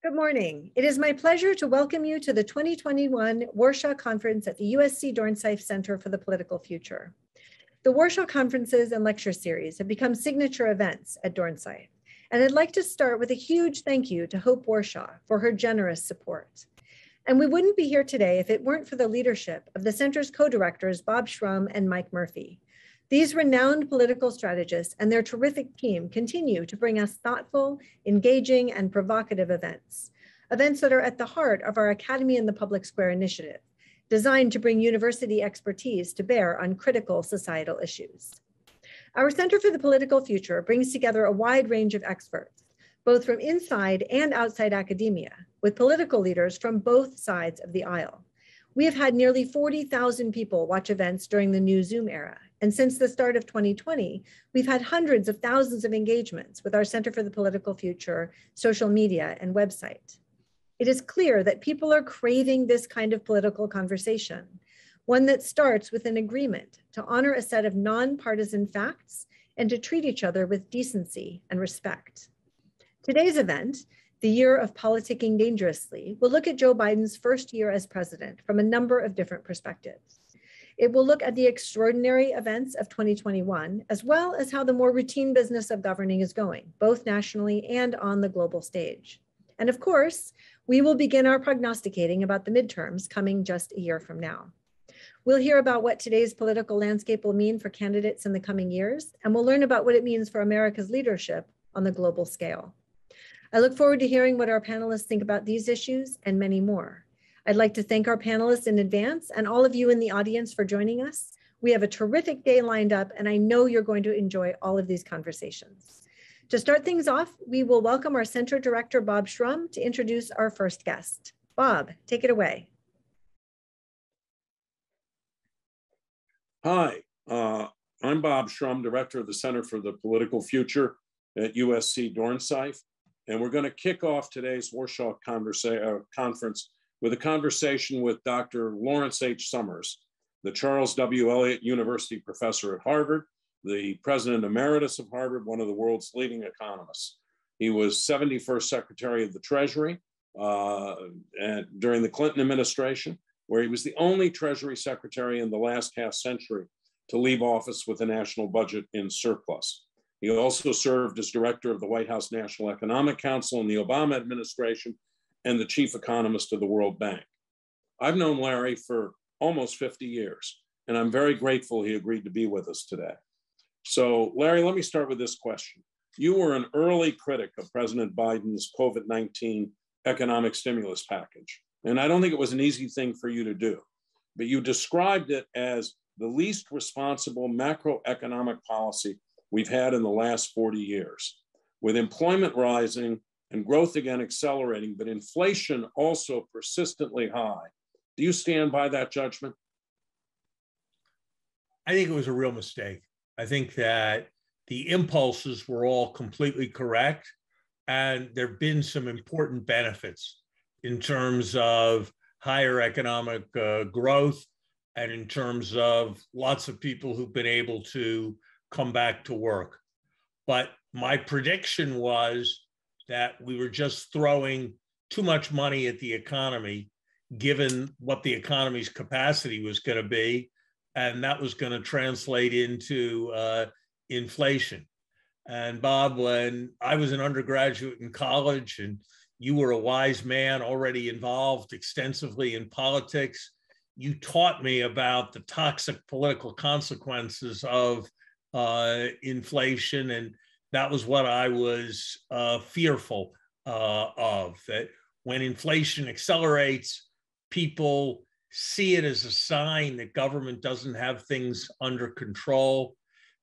Good morning. It is my pleasure to welcome you to the 2021 Warschaw Conference at the USC Dornsife Center for the Political Future. The Warschaw Conferences and lecture series have become signature events at Dornsife, and I'd like to start with a huge thank you to Hope Warschaw for her generous support. And we wouldn't be here today if it weren't for the leadership of the center's co-directors, Bob Shrum and Mike Murphy. These renowned political strategists and their terrific team continue to bring us thoughtful, engaging, and provocative events that are at the heart of our Academy in the Public Square initiative, designed to bring university expertise to bear on critical societal issues. Our Center for the Political Future brings together a wide range of experts, both from inside and outside academia, with political leaders from both sides of the aisle. We have had nearly 40,000 people watch events during the new Zoom era. And since the start of 2020, we've had hundreds of thousands of engagements with our Center for the Political Future, social media, and website. It is clear that people are craving this kind of political conversation, one that starts with an agreement to honor a set of nonpartisan facts and to treat each other with decency and respect. Today's event, the Year of Politicking Dangerously, will look at Joe Biden's first year as president from a number of different perspectives. It will look at the extraordinary events of 2021, as well as how the more routine business of governing is going, both nationally and on the global stage. And of course, we will begin our prognosticating about the midterms coming just a year from now. We'll hear about what today's political landscape will mean for candidates in the coming years, and we'll learn about what it means for America's leadership on the global scale. I look forward to hearing what our panelists think about these issues and many more. I'd like to thank our panelists in advance and all of you in the audience for joining us. We have a terrific day lined up, and I know you're going to enjoy all of these conversations. To start things off, we will welcome our Center Director, Bob Shrum, to introduce our first guest. Bob, take it away. Hi, I'm Bob Shrum, Director of the Center for the Political Future at USC Dornsife, and we're going to kick off today's Warschaw Conference with a conversation with Dr. Lawrence H. Summers, the Charles W. Eliot University professor at Harvard, the president emeritus of Harvard, one of the world's leading economists. He was 71st Secretary of the Treasury during the Clinton administration, where he was the only Treasury Secretary in the last half century to leave office with a national budget in surplus. He also served as director of the White House National Economic Council in the Obama administration and the chief economist of the World Bank. I've known Larry for almost 50 years, and I'm very grateful he agreed to be with us today. So Larry, let me start with this question. You were an early critic of President Biden's COVID-19 economic stimulus package, and I don't think it was an easy thing for you to do, but you described it as the least responsible macroeconomic policy we've had in the last 40 years, with employment rising and growth again accelerating, but inflation also persistently high. Do you stand by that judgment? I think it was a real mistake. I think that the impulses were all completely correct, and there have been some important benefits in terms of higher economic growth and in terms of lots of people who've been able to come back to work. But my prediction was that we were just throwing too much money at the economy, given what the economy's capacity was going to be, and that was going to translate into inflation. And Bob, when I was an undergraduate in college and you were a wise man already involved extensively in politics, you taught me about the toxic political consequences of inflation, and that was what I was fearful of, that when inflation accelerates, people see it as a sign that government doesn't have things under control.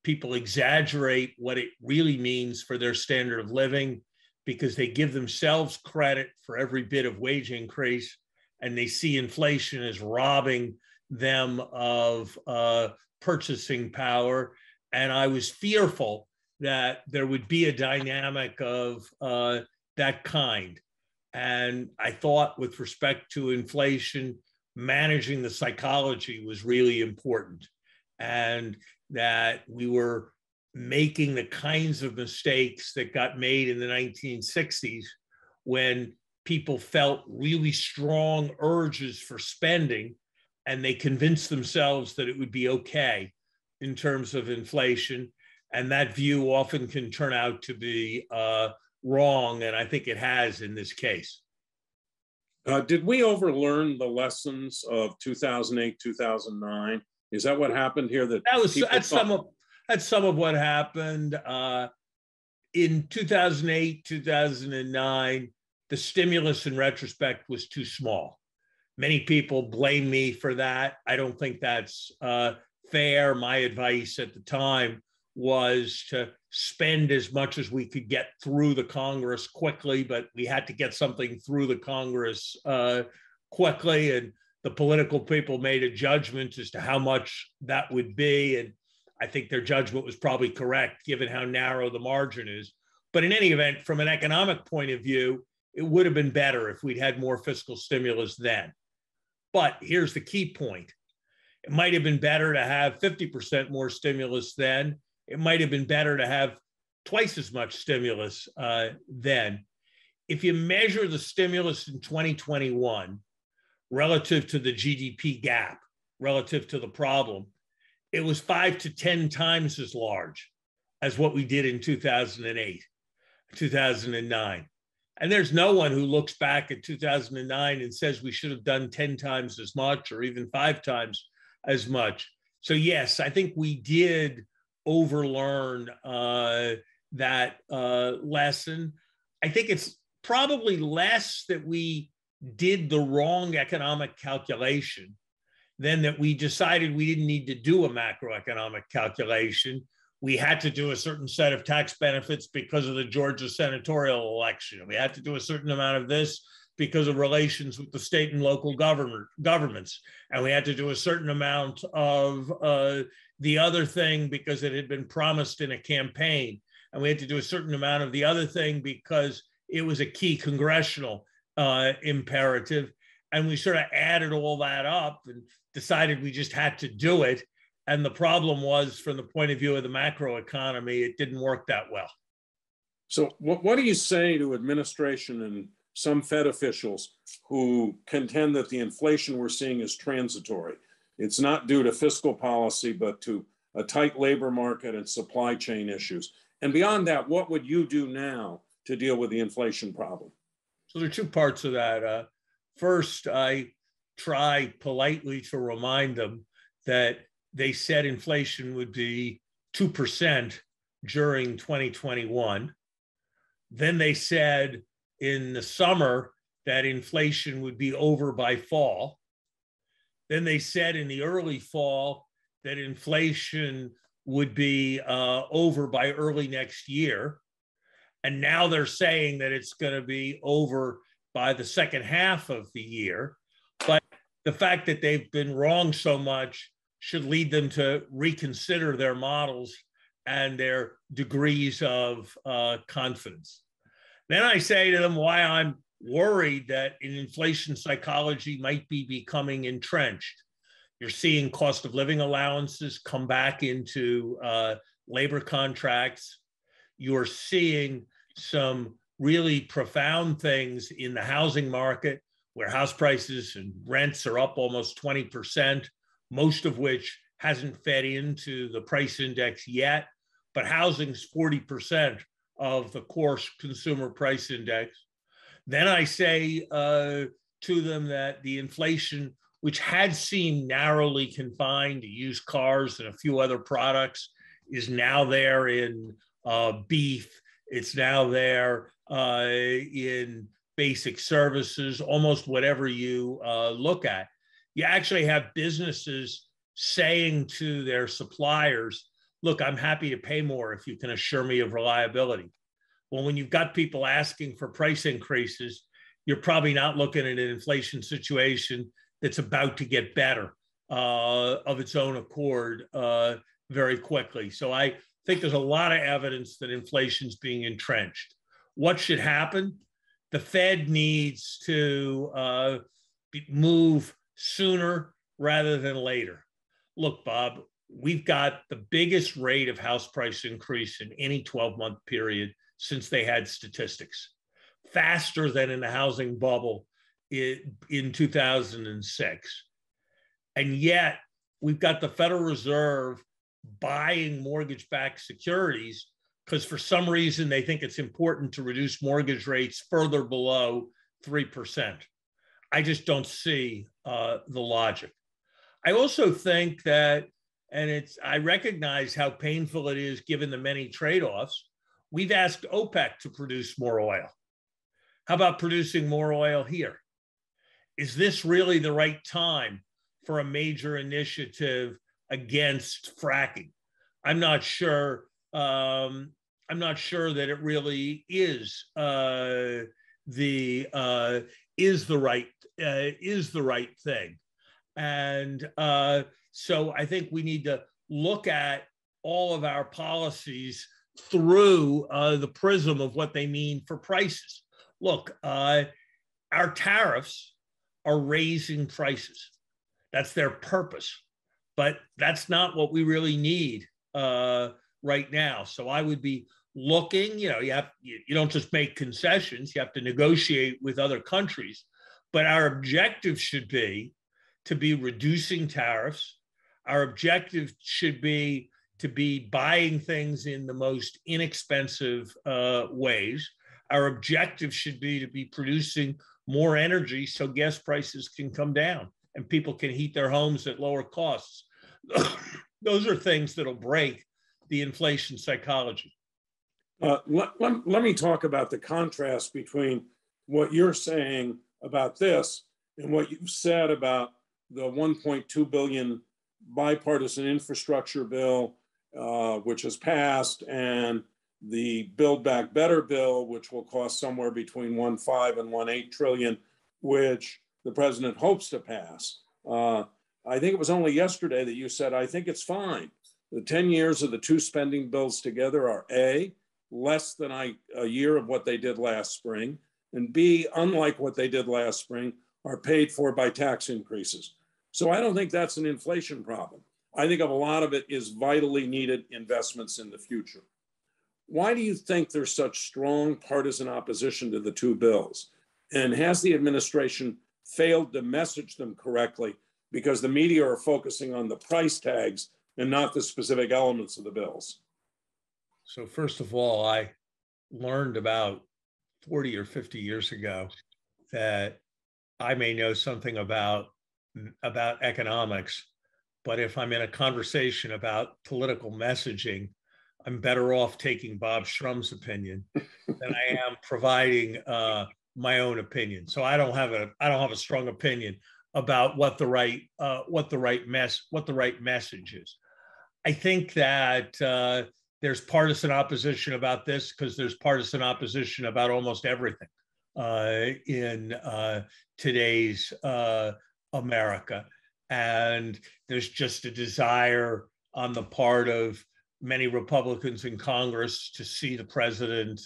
People exaggerate what it really means for their standard of living because they give themselves credit for every bit of wage increase, and they see inflation as robbing them of purchasing power. And I was fearful that there would be a dynamic of that kind. And I thought with respect to inflation, managing the psychology was really important, and that we were making the kinds of mistakes that got made in the 1960s when people felt really strong urges for spending, and they convinced themselves that it would be okay in terms of inflation. And that view often can turn out to be wrong, and I think it has in this case. Did we overlearn the lessons of 2008, 2009? Is that what happened here? That's some of what happened. In 2008, 2009, the stimulus in retrospect was too small. Many people blame me for that. I don't think that's fair. My advice at the time was to spend as much as we could get through the Congress quickly, but we had to get something through the Congress quickly. And the political people made a judgment as to how much that would be. And I think their judgment was probably correct, given how narrow the margin is. But in any event, from an economic point of view, it would have been better if we'd had more fiscal stimulus then. But here's the key point. It might have been better to have 50% more stimulus then. It might have been better to have twice as much stimulus then. If you measure the stimulus in 2021 relative to the GDP gap, relative to the problem, it was 5 to 10 times as large as what we did in 2008, 2009. And there's no one who looks back at 2009 and says we should have done 10 times as much or even 5 times as much. So yes, I think we did overlearn that lesson. I think it's probably less that we did the wrong economic calculation than that we decided we didn't need to do a macroeconomic calculation. We had to do a certain set of tax benefits because of the Georgia senatorial election. We had to do a certain amount of this because of relations with the state and local governments. And we had to do a certain amount of the other thing because it had been promised in a campaign. And we had to do a certain amount of the other thing because it was a key congressional imperative. And we sort of added all that up and decided we just had to do it. And the problem was, from the point of view of the macroeconomy, it didn't work that well. So what do you say to administration and some Fed officials who contend that the inflation we're seeing is transitory? It's not due to fiscal policy, but to a tight labor market and supply chain issues. And beyond that, what would you do now to deal with the inflation problem? So there are two parts of that. First, I try politely to remind them that they said inflation would be 2% during 2021. Then they said in the summer that inflation would be over by fall. Then they said in the early fall that inflation would be over by early next year. And now they're saying that it's going to be over by the second half of the year. But the fact that they've been wrong so much should lead them to reconsider their models and their degrees of confidence. Then I say to them why I'm worried that an inflation psychology might be becoming entrenched. You're seeing cost of living allowances come back into labor contracts. You're seeing some really profound things in the housing market where house prices and rents are up almost 20%, most of which hasn't fed into the price index yet, but housing's 40% of the core consumer price index. Then I say to them that the inflation, which had seemed narrowly confined to used cars and a few other products, is now there in beef. It's now there in basic services, almost whatever you look at. You actually have businesses saying to their suppliers, look, I'm happy to pay more if you can assure me of reliability. Well, when you've got people asking for price increases, you're probably not looking at an inflation situation that's about to get better of its own accord very quickly. So I think there's a lot of evidence that inflation's being entrenched. What should happen? The Fed needs to move sooner rather than later. Look, Bob, we've got the biggest rate of house price increase in any 12-month period since they had statistics. faster than in the housing bubble in 2006. And yet we've got the Federal Reserve buying mortgage-backed securities because for some reason they think it's important to reduce mortgage rates further below 3%. I just don't see the logic. I also think that, and I recognize how painful it is given the many trade-offs, we've asked OPEC to produce more oil. How about producing more oil here? Is this really the right time for a major initiative against fracking? I'm not sure. I'm not sure that it really is the right thing. And so I think we need to look at all of our policies through the prism of what they mean for prices. Look, our tariffs are raising prices. That's their purpose, but that's not what we really need right now. So I would be looking, you don't just make concessions, you have to negotiate with other countries, but our objective should be to be reducing tariffs. Our objective should be to be buying things in the most inexpensive ways. Our objective should be to be producing more energy so gas prices can come down and people can heat their homes at lower costs. Those are things that'll break the inflation psychology. Let me talk about the contrast between what you're saying about this and what you've said about the $1.2 billion bipartisan infrastructure bill, which has passed, and the Build Back Better bill, which will cost somewhere between 1.5 and 1.8 trillion, which the president hopes to pass. I think it was only yesterday that you said, I think it's fine. The 10 years of the two spending bills together are A, less than a year of what they did last spring, and B, unlike what they did last spring, are paid for by tax increases. So I don't think that's an inflation problem. I think a lot of it is vitally needed investments in the future. Why do you think there's such strong partisan opposition to the two bills? And has the administration failed to message them correctly because the media are focusing on the price tags and not the specific elements of the bills? So first of all, I learned about 40 or 50 years ago that I may know something about economics, but if I'm in a conversation about political messaging, I'm better off taking Bob Shrum's opinion than I am providing my own opinion. So I don't have a strong opinion about what the right message is. I think that there's partisan opposition about this because there's partisan opposition about almost everything in today's America. And there's just a desire on the part of many Republicans in Congress to see the president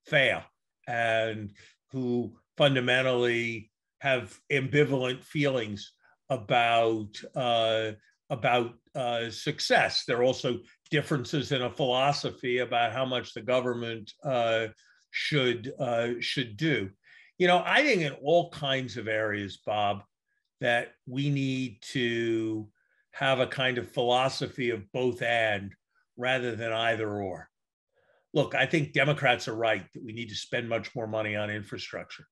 fail, and who fundamentally have ambivalent feelings about success. There are also differences in a philosophy about how much the government should do. I think in all kinds of areas, Bob, that we need to have a kind of philosophy of both and rather than either or. Look, I think Democrats are right that we need to spend much more money on infrastructure.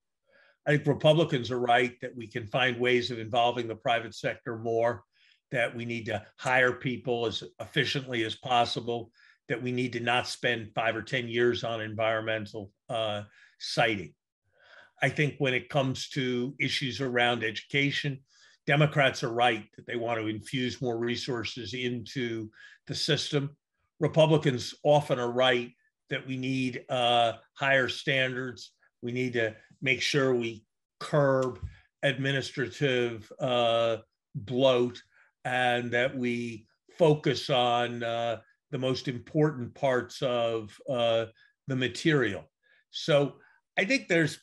I think Republicans are right that we can find ways of involving the private sector more, that we need to hire people as efficiently as possible, that we need to not spend 5 or 10 years on environmental siting. I think when it comes to issues around education, Democrats are right that they want to infuse more resources into the system. Republicans often are right that we need higher standards. We need to make sure we curb administrative bloat, and that we focus on the most important parts of the material. So I think there's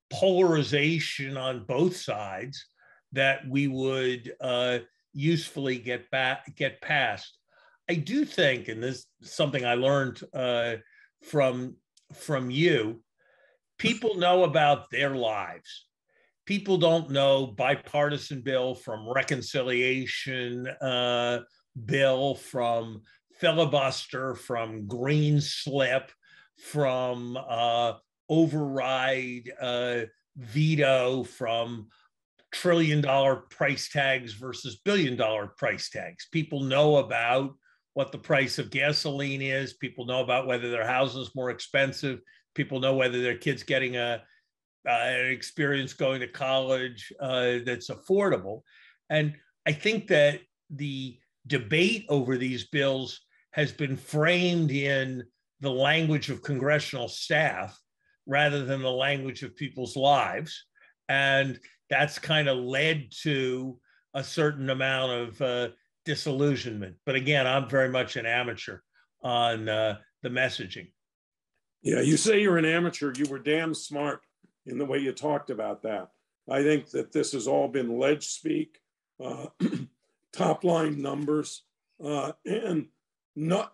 polarization on both sides that we would usefully get past. I do think, and this is something I learned from you, people know about their lives. People don't know bipartisan bill from reconciliation bill, from filibuster, from green slip, from override veto, from trillion-dollar price tags versus billion-dollar price tags. People know about what the price of gasoline is. People know about whether their house is more expensive. People know whether their kid's getting an experience going to college that's affordable. And I think that the debate over these bills has been framed in the language of congressional staff rather than the language of people's lives. And that's kind of led to a certain amount of disillusionment. But again, I'm very much an amateur on the messaging. Yeah, you say you're an amateur. You were damn smart in the way you talked about that. I think that this has all been ledge speak, top line numbers, and not,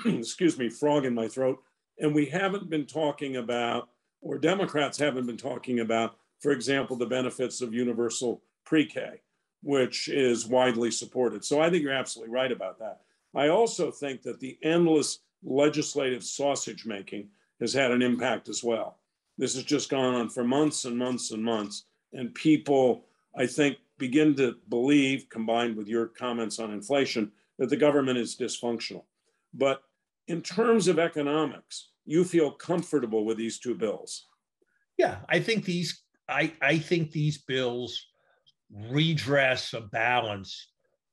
excuse me, frog in my throat. And we haven't been talking about, or Democrats haven't been talking about, for example, the benefits of universal pre-K, which is widely supported. So I think you're absolutely right about that. I also think that the endless legislative sausage making has had an impact as well. This has just gone on for months and months and months. And people, I think, begin to believe, combined with your comments on inflation, that the government is dysfunctional. But in terms of economics, you feel comfortable with these two bills? Yeah, I think these bills redress a balance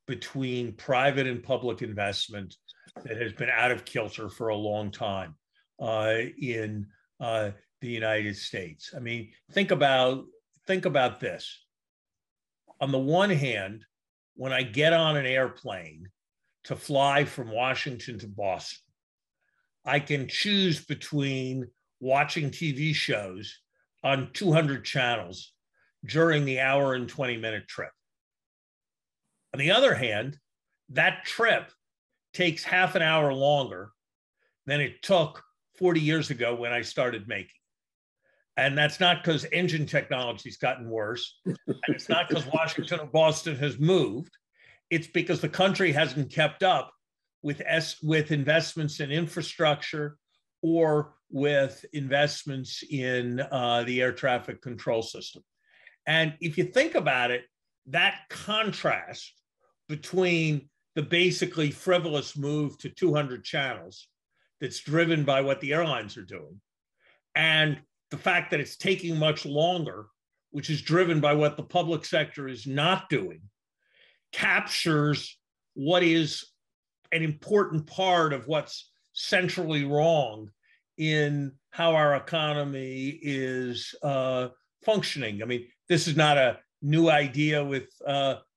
between private and public investment that has been out of kilter for a long time in the United States. I mean, think about this. On the one hand, when I get on an airplane to fly from Washington to Boston, I can choose between watching TV shows on 200 channels during the hour and 20-minute trip. On the other hand, that trip takes half an hour longer than it took 40 years ago when I started making. And that's not because engine technology's gotten worse. And it's not because Washington or Boston has moved. It's because the country hasn't kept up with investments in infrastructure or with investments in the air traffic control system. And if you think about it, that contrast between the basically frivolous move to 200 channels that's driven by what the airlines are doing, and the fact that it's taking much longer, which is driven by what the public sector is not doing, captures what is an important part of what's centrally wrong in how our economy is functioning. I mean, this is not a new idea with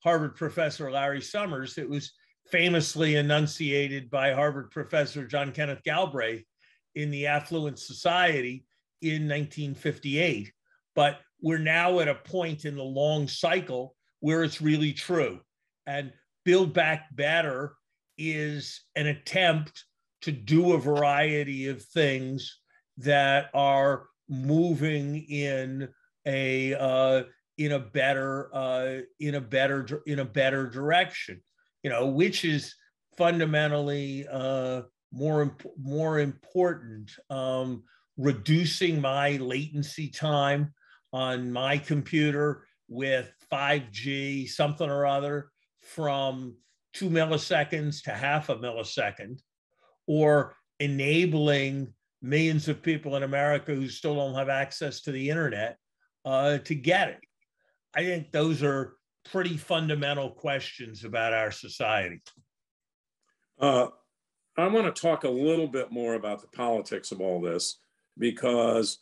Harvard professor Larry Summers. It was famously enunciated by Harvard professor John Kenneth Galbraith in The Affluent Society in 1958. But we're now at a point in the long cycle where it's really true. And Build Back Better is an attempt to do a variety of things that are moving in a better direction, you know, which is fundamentally more important. Reducing my latency time on my computer with 5G something or other from 2 milliseconds to half a millisecond, or enabling millions of people in America who still don't have access to the internet to get it. I think those are pretty fundamental questions about our society. I want to talk a little bit more about the politics of all this, because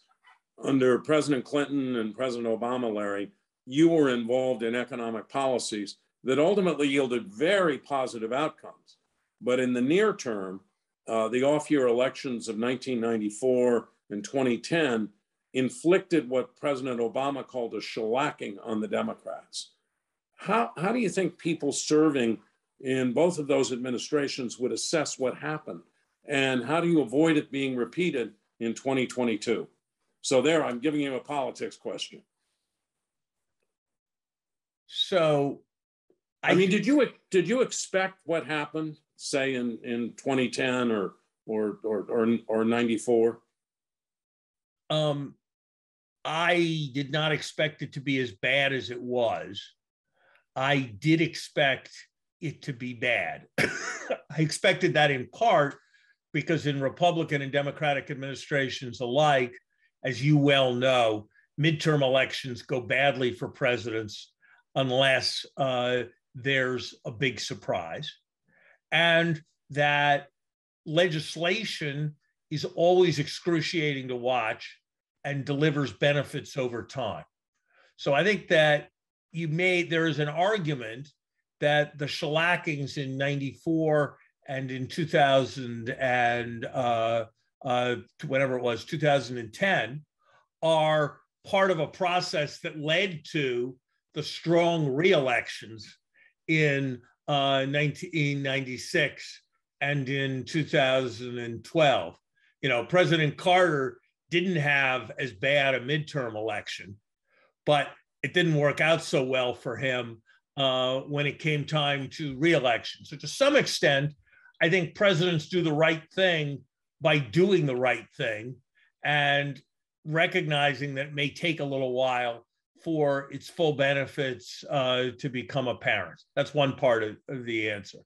under President Clinton and President Obama, Larry, you were involved in economic policies that ultimately yielded very positive outcomes. But in the near term, the off-year elections of 1994 and 2010 inflicted what President Obama called a shellacking on the Democrats. How do you think people serving in both of those administrations would assess what happened? And how do you avoid it being repeated in 2022? So there, I'm giving you a politics question. So, I mean, did you expect what happened, say in 2010 or 94? I did not expect it to be as bad as it was. I did expect it to be bad. I expected that in part because in Republican and Democratic administrations alike, as you well know, midterm elections go badly for presidents unless there's a big surprise. And that legislation is always excruciating to watch and delivers benefits over time. So I think that there is an argument that the shellackings in 94 and in 2000 and whatever it was, 2010, are part of a process that led to the strong re-elections in 1996 and in 2012. You know, President Carter didn't have as bad a midterm election, but it didn't work out so well for him when it came time to re-election. So to some extent, I think presidents do the right thing by doing the right thing and recognizing that it may take a little while for its full benefits to become apparent. That's one part of the answer.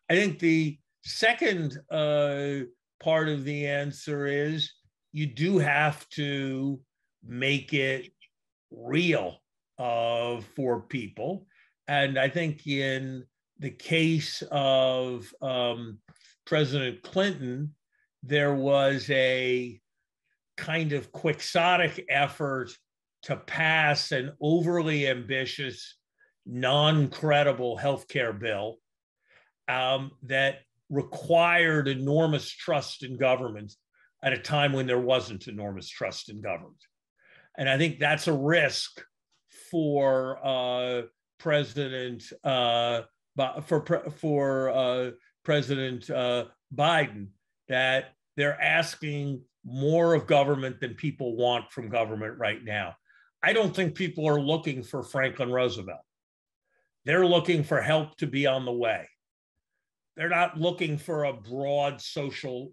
I think the second part of the answer is you do have to make it real for people. And I think in the case of President Clinton, there was a kind of quixotic effort to pass an overly ambitious, non-credible healthcare bill that required enormous trust in government at a time when there wasn't enormous trust in government. And I think that's a risk for President Biden, that they're asking more of government than people want from government right now. I don't think people are looking for Franklin Roosevelt. They're looking for help to be on the way. They're not looking for a broad social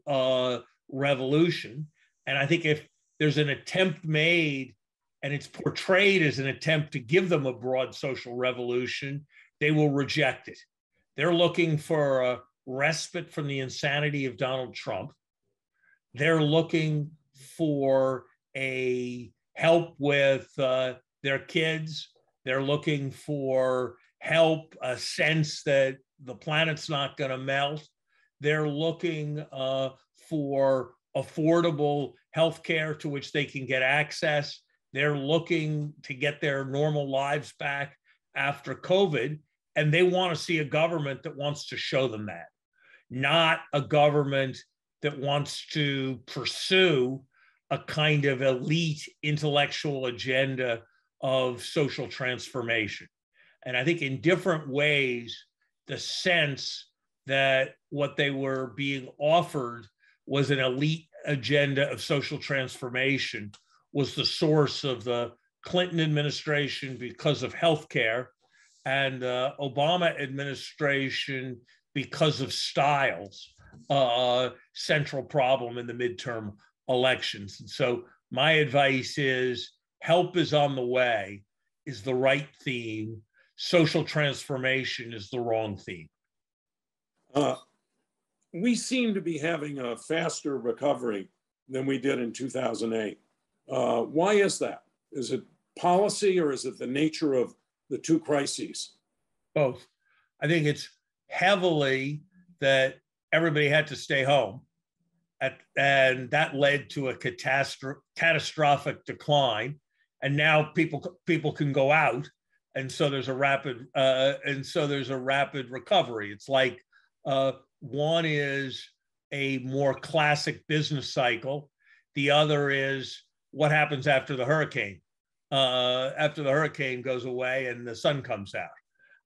revolution. And I think if there's an attempt made and it's portrayed as an attempt to give them a broad social revolution, they will reject it. They're looking for a respite from the insanity of Donald Trump. They're looking for a help with their kids. They're looking for help, a sense that the planet's not going to melt. They're looking for affordable healthcare to which they can get access. They're looking to get their normal lives back after COVID, and they want to see a government that wants to show them that, not a government that wants to pursue a kind of elite intellectual agenda of social transformation. And I think in different ways, the sense that what they were being offered was an elite agenda of social transformation was the source of the Clinton administration because of healthcare, and the Obama administration because of styles, central problem in the midterm elections. And so my advice is help is on the way is the right theme. Social transformation is the wrong theme. We seem to be having a faster recovery than we did in 2008. Why is that? Is it policy or is it the nature of the two crises? Both. I think it's heavily that everybody had to stay home, and that led to a catastrophic decline. And now people can go out, and so there's a rapid recovery. It's like one is a more classic business cycle. The other is what happens after the hurricane. After the hurricane goes away and the sun comes out,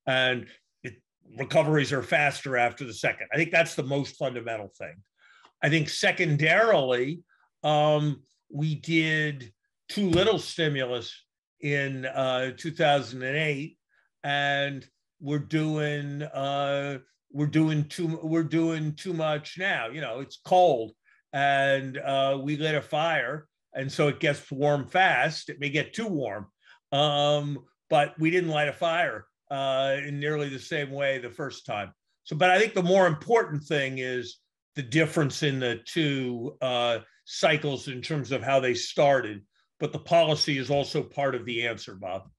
and recoveries are faster after the second. I think that's the most fundamental thing. I think secondarily, we did too little stimulus in 2008, and we're doing too much now. You know, it's cold, and we lit a fire, and so it gets warm fast. It may get too warm, but we didn't light a fire in nearly the same way the first time. So, but I think the more important thing is the difference in the two cycles in terms of how they started. But the policy is also part of the answer, Bob.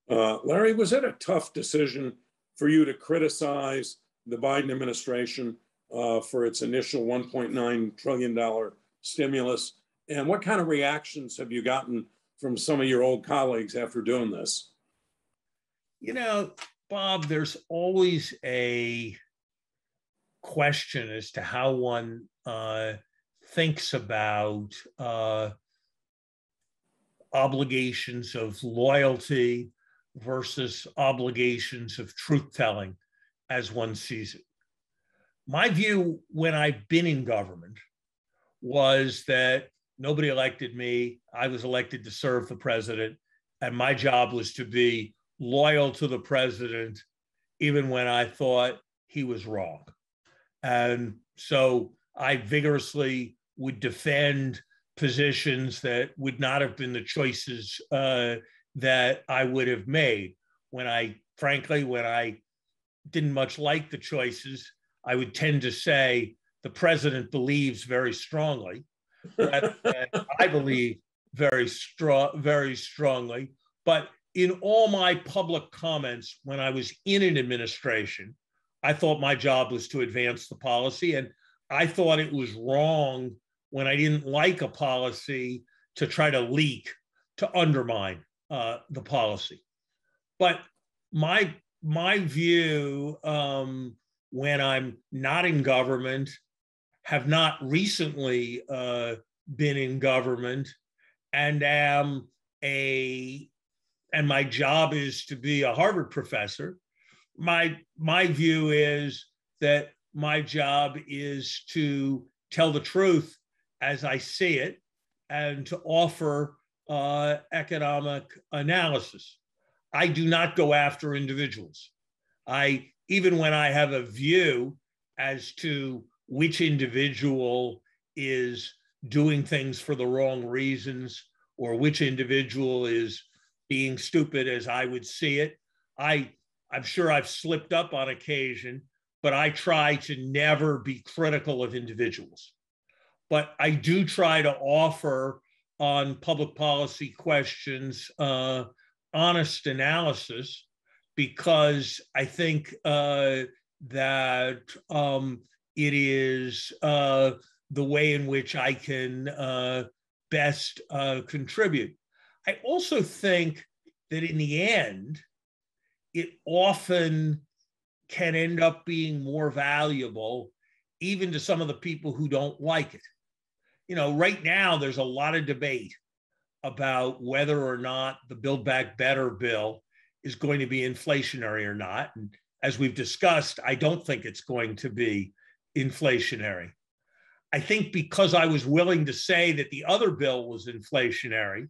Larry, was it a tough decision for you to criticize the Biden administration for its initial $1.9 trillion stimulus? And what kind of reactions have you gotten from some of your old colleagues after doing this? You know, Bob, there's always a question as to how one thinks about obligations of loyalty versus obligations of truth-telling as one sees it. My view when I've been in government was that nobody elected me. I was elected to serve the president, and my job was to be loyal to the president even when I thought he was wrong. And so I vigorously would defend positions that would not have been the choices that I would have made. When I didn't much like the choices, I would tend to say the president believes very strongly, that I believe very strongly. But in all my public comments when I was in an administration, I thought my job was to advance the policy, and I thought it was wrong when I didn't like a policy to try to leak, to undermine the policy. But my view when I'm not in government, have not recently been in government, and my job is to be a Harvard professor. My view is that my job is to tell the truth as I see it and to offer economic analysis. I do not go after individuals. Even when I have a view as to which individual is doing things for the wrong reasons or which individual is being stupid as I would see it, I'm sure I've slipped up on occasion, but I try to never be critical of individuals. But I do try to offer on public policy questions honest analysis, because I think that it is the way in which I can best contribute. I also think that in the end, it often can end up being more valuable even to some of the people who don't like it. You know, right now there's a lot of debate about whether or not the Build Back Better bill is going to be inflationary or not. And as we've discussed, I don't think it's going to be inflationary. I think because I was willing to say that the other bill was inflationary,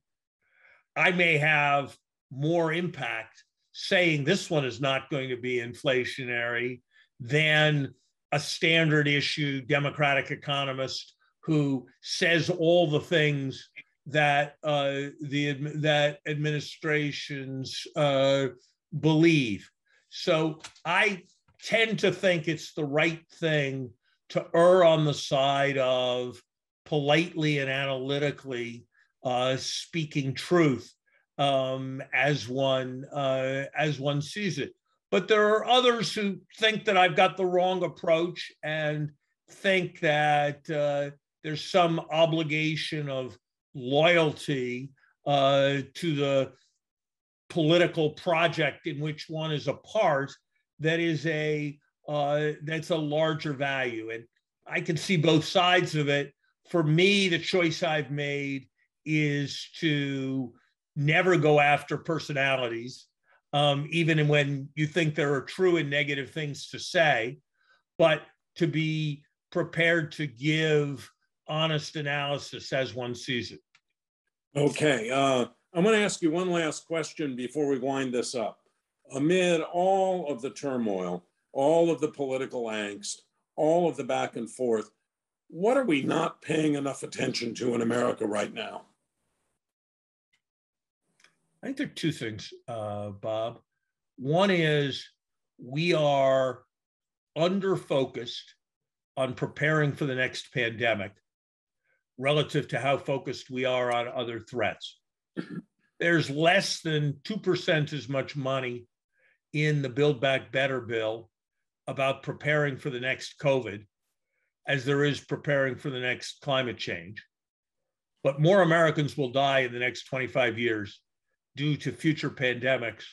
I may have more impact saying this one is not going to be inflationary than a standard issue Democratic economist who says all the things that that administrations believe. So I tend to think it's the right thing to err on the side of politely and analytically speaking truth as one sees it. But there are others who think that I've got the wrong approach and think that there's some obligation of loyalty to the political project in which one is a part that is that's a larger value. And I can see both sides of it. For me, the choice I've made is to never go after personalities, even when you think there are true and negative things to say, but to be prepared to give honest analysis as one sees it. Okay, I'm going to ask you one last question before we wind this up. Amid all of the turmoil, all of the political angst, all of the back and forth, what are we not paying enough attention to in America right now? I think there are two things, Bob. One is we are under-focused on preparing for the next pandemic relative to how focused we are on other threats. There's less than 2% as much money in the Build Back Better bill about preparing for the next COVID as there is preparing for the next climate change. But more Americans will die in the next 25 years due to future pandemics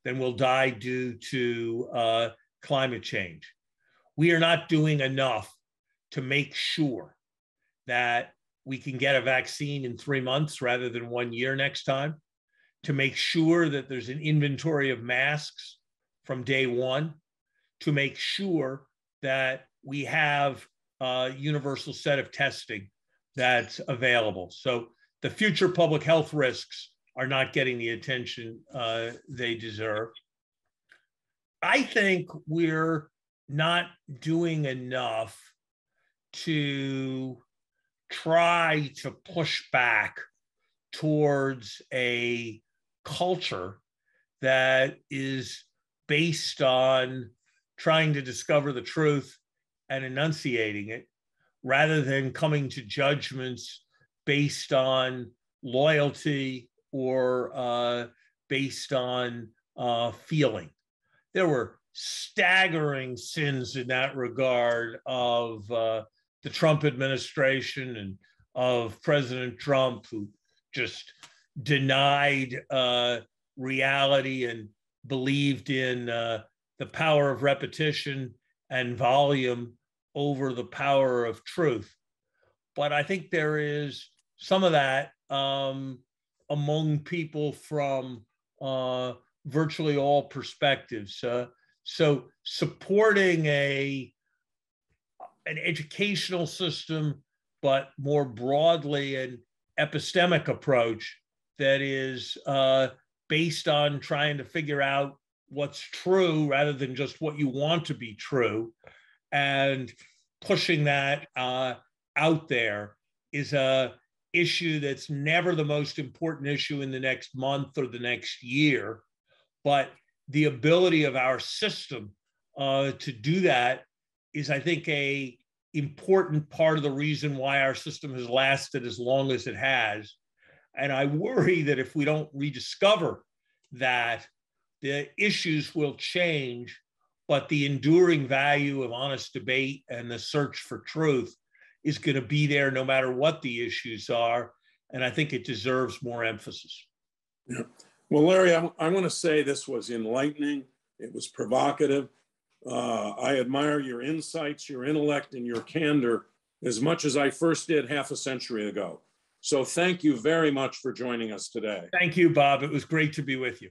than will die due to climate change. We are not doing enough to make sure that we can get a vaccine in 3 months rather than 1 year next time, to make sure that there's an inventory of masks from day one, to make sure that we have a universal set of testing that's available. So the future public health risks are not getting the attention they deserve. I think we're not doing enough to try to push back towards a culture that is based on trying to discover the truth and enunciating it, rather than coming to judgments based on loyalty or based on feeling. There were staggering sins in that regard of the Trump administration and of President Trump, who just denied reality and believed in the power of repetition and volume over the power of truth. But I think there is some of that among people from virtually all perspectives. So supporting an educational system, but more broadly an epistemic approach that is based on trying to figure out what's true rather than just what you want to be true, and pushing that out there is a issue that's never the most important issue in the next month or the next year, but the ability of our system to do that is, I think, a important part of the reason why our system has lasted as long as it has. And I worry that if we don't rediscover that, the issues will change, but the enduring value of honest debate and the search for truth is going to be there no matter what the issues are. And I think it deserves more emphasis. Yeah. Well, Larry, I want to say this was enlightening. It was provocative. I admire your insights, your intellect, and your candor as much as I first did half a century ago. So thank you very much for joining us today. Thank you, Bob. It was great to be with you.